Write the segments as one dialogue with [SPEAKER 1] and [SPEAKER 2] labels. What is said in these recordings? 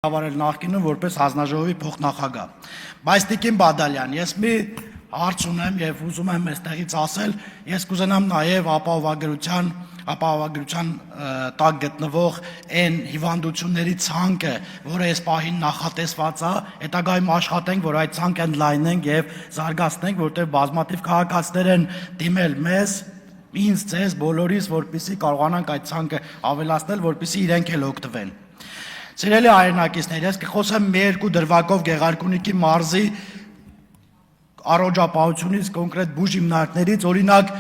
[SPEAKER 1] Հավարել նախկինում որպես հանձնաժողովի փոխնախագահ։ Բայց Տիկին Բադալյան, ես մի հարց ունեմ եւ ուզում եմ այստեղից ասել, ես կուզենամ նաեւ ապահովագրության տակ գտնվող այն հիվանդությունների ցանկը, որը այս պահին նախատեսված է, հետագայում աշխատենք, որ այդ ցանկը ընդլայնենք եւ զարգացնենք, որտեղ բազմաթիվ քաղաքացիներ են դիմել մեզ, ինձ, ձեզ, բոլորիս, որպեսզի կարողանանք այդ ցանկը ավելացնել, որպեսզի իրենք էլ օգտվեն։ Սիրելի հայրենակիցներ, ես կխոսեմ մի երկու դրվագով Գեղարքունիքի մարզի առողջապահությունից, կոնկրետ բուժ հիմնարկներից, օրինակ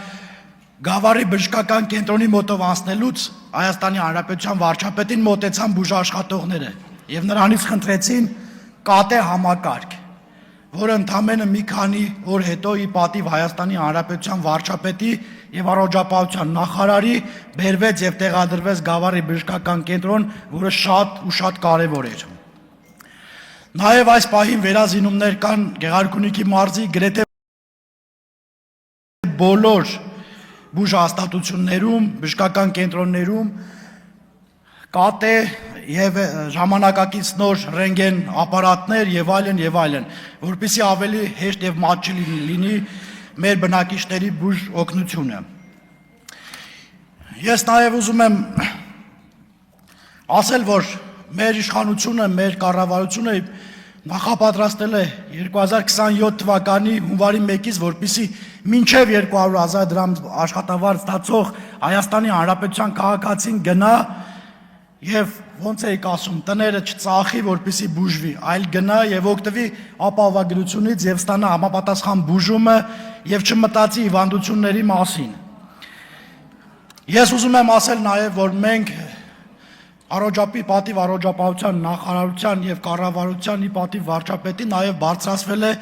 [SPEAKER 1] Գավառի բժշկական կենտրոնի մոտով անցնելուց Հայաստանի Հանրապետության վարչապետին մոտեցան բուժաշխատողները եւ նրանից խնդրեցին կատե համակարգ, որը ընդամենը մի քանի օր հետո ի պատիվ Հայաստանի Հանրապետության վարչապետի եւ առողջապահության նախարարի բերվեց եւ տեղադրվեց Գավառի բժշկական կենտրոն, որը շատ կարեւոր էր։ Նաեւ այս պահին վերազինումներ կան Գեղարքունիքի մարզի գրեթե բոլոր բուժհաստատություններում, բժշկական կենտրոններում, կատե եւ ժամանակակից նոր ռենտգեն ապարատներ եւ այլն, որպեսզի ավելի հեշտ եւ մատչելի լինի մեր բնակիչների բուժ օգնությունը։ Ես նաեւ ուզում եմ ասել, որ մեր իշխանությունը, մեր կառավարությունը նախապատրաստել է 2027 թվականի հունվարի 1-ից, որպեսզի մինչև 200,000 դրամ աշխատավարձ ստացող Հայաստանի Հանրապետության քաղաքացին գնա եւ ոնց եք ասում, տները չծախի, որպեսզի բուժվի, այլ գնա եւ օգտվի ապահովագրությունից եւ ստանա համապատասխան բուժումը եւ չմտածի հիվանդությունների մասին։ Ես ուզում եմ ասել նաեւ, որ մենք առողջապահության նախարարության եւ կառավարության ի պատիվ վարչապետի նաեւ բարձրացվել է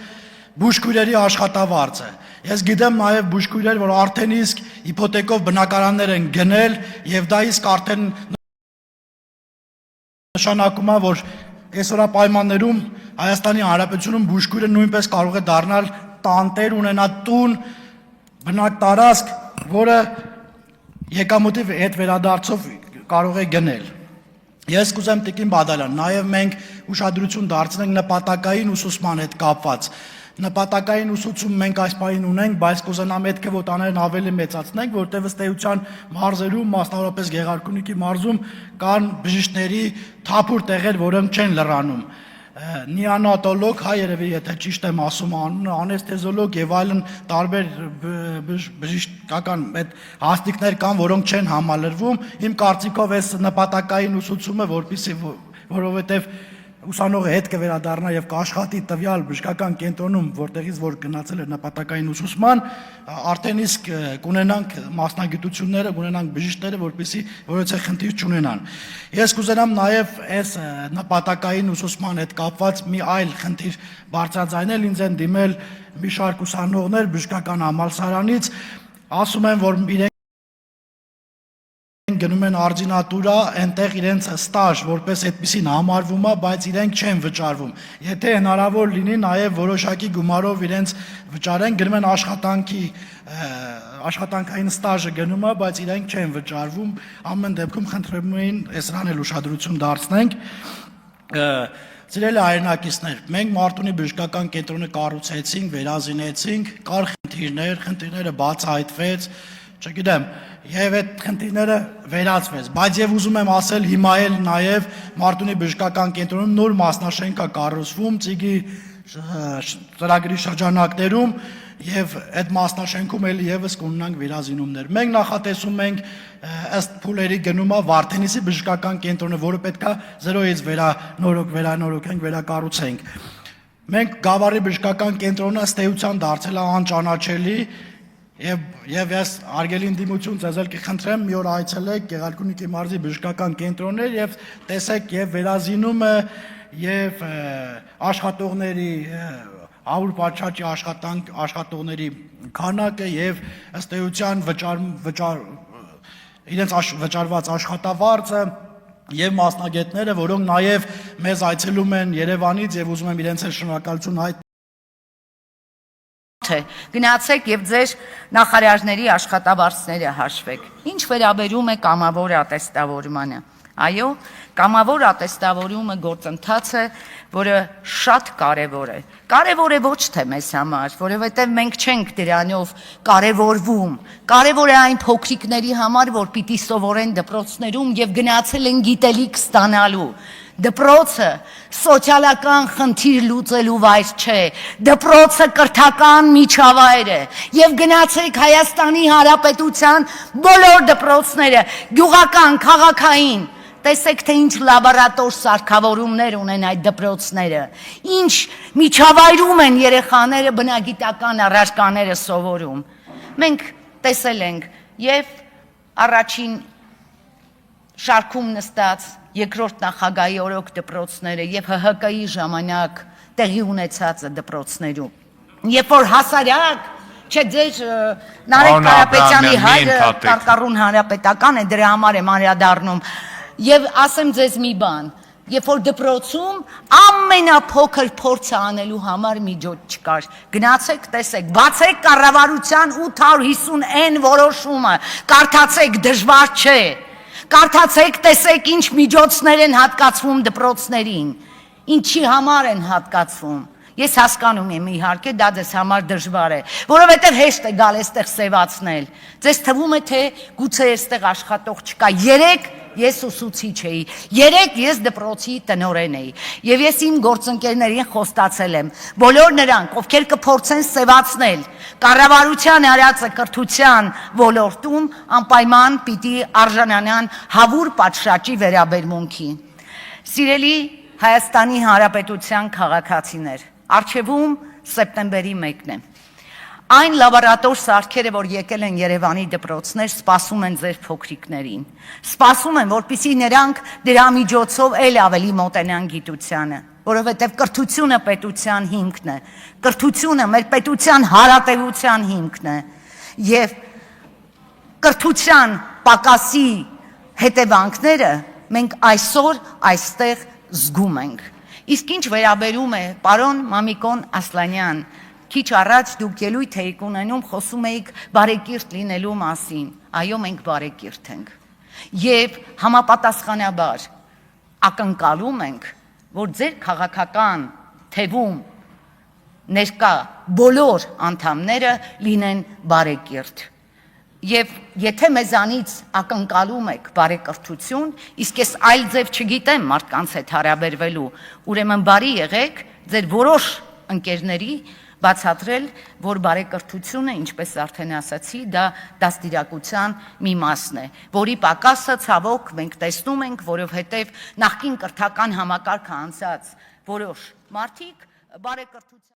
[SPEAKER 1] բուժքույրերի աշխատավարձը։ Ես գիտեմ նաեւ բուժքույրեր, որ արդեն իսկ հիփոթեկով բնակարաններ են գնել եւ դա իսկ արդեն նշանակում է, որ այսօրվա պայմաններում Հայաստանի Հանրապետությունում բուժքույրը նույնպես կարող է դառնալ տանտեր, ունենա տուն, բնակտարածք, որը եկամուտի հետ վերադարձով կարող է գնել։ Ես կուզեմ Տիկին Բադալյան, նաև մենք ուշադրություն դարձնենք նպատակային ուսուցման հետ կապված։ Նպատակային ուսուցում մենք այս պահին ունենք, բայց կուզենամ այդ քվոտաներն ավելի մեծացնենք, որտեղ ըստ էության մարզերում, մասնավորապես Գեղարքունիքի մարզում կան բժիշկների թափուր տեղեր, որոնք չեն լրանում։ Նեոնատոլոգ, երևի եթե ճիշտ եմ ասում անունը, անեսթեզոլոգ եւ այլն տարբեր բժշկական այդ հաստիկներ կան, որոնք չեն համալրվում։ Իմ կարծիքով այս նպատակային ուսուցումը, որովհետեւ ուսանողը հետ կվերադառնա եւ կաշխատի տվյալ բժշկական կենտրոնում, որտեղից որ գնացել է նպատակային ուսուցման, արդեն իսկ կունենանք մասնագիտությունները, կունենանք բժիշկները, որպեսզի որոցե խնդիր չունենան։ Ես կուզենամ նաեւ այս նպատակային ուսուցման հետ կապված մի այլ խնդիր բարձրաձայնել, ինձ են դիմել մի շարք ուսանողներ բժշկական համալսարանից, ասում են, որ իրենք գնում են արձինատուրա, այնտեղ իրենց ստաժ որպես այդպեսին համարվում է, բայց իրենք չեն վճարվում։ Եթե հնարավոր լինի նաև որոշակի գումարով իրենց վճարեն, գնում են աշխատանքային ստաժը գնում է, բայց իրենք չեն վճարվում։ Ամեն դեպքում խնդրում էին այսրան էլ ուշադրություն դարձնենք։ Սիրելի հայրենակիցներ, մենք Մարտունի բժշկական կենտրոնը կառուցեցինք, վերազինեցինք, կար խնդիրները բացահայտվեց, չգիտեմ, եւ այդ խնդիրները վերացվեց, բայց եւ ուզում եմ ասել հիմա էլ նաեւ Մարտունի բժշկական կենտրոնում նոր մասնաշենք է կառուցվում Ծիգի ծրագրի շրջանակներում եւ այդ մասնաշենքում էլ եւս կունենանք վերազինումներ։ Մենք նախատեսում ենք ըստ փուլերի գնումա Վարդենիսի բժշկական կենտրոնը, որը պետքա 0-ից վերանորոգենք, վերակառուցենք։ Մենք Գավառի բժշկական կենտրոնը ըստ էության դարձել է անճանաչելի Եվ ես արգելին դիմություն ձեզ էլ կխնդրեմ մի օր այցելեք Գեղարքունիքի մարզի բժշկական կենտրոններ եւ տեսեք եւ վերազինումը եւ աշխատողների 100 պատշաճի աշխատողների քանակը եւ ըստ էության իրենց վճարված աշխատավարձը եւ մասնագետները, որոնք նաեւ մեզ այցելում են Երևանից եւ ուզում եմ իրենց հետ շնորհակալություն հայտնել
[SPEAKER 2] Գնացեք եւ ձեր նախարարների աշխատավարձները հաշվեք։ Ինչ վերաբերում է կամավոր ատեստավորմանը, Այո, կամավոր ատեստավորումը գործընթաց է, որը շատ կարևոր է։ Կարևոր է ոչ թե մեզ համար, որովհետև մենք չենք դրանով կարևորվում։ Կարևոր է այն փոքրիկների համար, որ պիտի սովորեն դպրոցներում եւ գնացել են գիտելիք ստանալու։ Դպրոցը սոցիալական խնդիր լուծելու վայր չէ, դպրոցը կրթական միջավայր է, եւ գնացեք Հայաստանի Հանրապետության բոլոր դպրոցները, գյուղական, քաղաքային, տեսեք թե ինչ լաբորատոր սարքավորումներ ունեն այդ դպրոցները, ինչ միջավայրում են երեխաները բնագիտական առարկաները սովորում։ Մենք տեսել ենք եւ առաջին շարքում նստած երկրորդ նախագահի օրոք դպրոցները եւ ՀՀԿ-ի ժամանակ տեղի ունեցածը դպրոցներում։ Երբ որ հասարակ, չէ ձեր Նարեկ Կարապետյանի հայրը Կարկառուն հանրապետական է, դրա համար եմ անդրադառնում։ Եվ ասեմ ձեզ մի բան, երբ որ դպրոցում ամենափոքր փորձը անելու համար միջոց չկար։ Գնացեք, տեսեք, բացեք կառավարության 850N որոշումը, կարդացեք, դժվար չէ։ Կարդացեք, տեսեք ինչ միջոցներ են հատկացվում դպրոցներին, ինչի համար են հատկացվում։ Ես հասկանում եմ իհարկե, դա ձեզ համար դժվար է, որովհետև հեշտ է գալ այստեղ սևացնել։ Ձեզ թվում է, թե գուցե այստեղ աշխատող չկա։ Երեկ ես ուսուցիչ էի, երեկ ես դպրոցի տնօրեն էի, եւ ես իմ գործընկերներին խոստացել եմ, բոլոր նրանք, ովքեր կփորձեն սևացնել կառավարության արածը կրթության ոլորտում, անպայման պիտի արժանանան հավուր պատշաճի վերաբերմունքի։ Սիրելի Հայաստանի Հանրապետության քաղաքացիներ, առջևում սեպտեմբերի 1-ն է։ Այն լաբորատոր սարքերը, որ եկել են Երևանի դպրոցներ, սպասում են ձեր փոքրիկներին։ Սպասում են, որպեսզի նրանք դրա միջոցով էլ ավելի մոտենան գիտությանը, որովհետև կրթությունը պետության հիմքն է։ Կրթությունը մեր պետության հարատևության հիմքն է։ Եվ կրթության պակասի հետևանքները մենք այսօր այստեղ զգում ենք։ Իսկ ինչ վերաբերում է պարոն Մամիկոն Ասլանյան, քիչ առաջ դուք ելույթ եք ունենում, խոսում եք բարեկիրթ լինելու մասին։ Այո, մենք բարեկիրթ ենք։ Եվ համապատասխանաբար ակնկալում ենք, որ ձեր քաղաքական թևում ներկա բոլոր անդամները լինեն բարեկիրթ։ Եվ եթե մեզանից ակնկալում եք բարեկրթություն, իսկ ես այլ ձև չգիտեմ մարդկանց հետ հարաբերվելու, ուրեմն բարի եղեք ձեր որոշ ընկերների բացատրել, որ բարեկրթությունը, ինչպես արդեն ասացի, դա դաստիարակության մի մասն է, որի պակասը ցավոք մենք տեսնում ենք, որովհետև նախկին կրթական համակարգը անցած որոշ մարդիկ բարեկրթության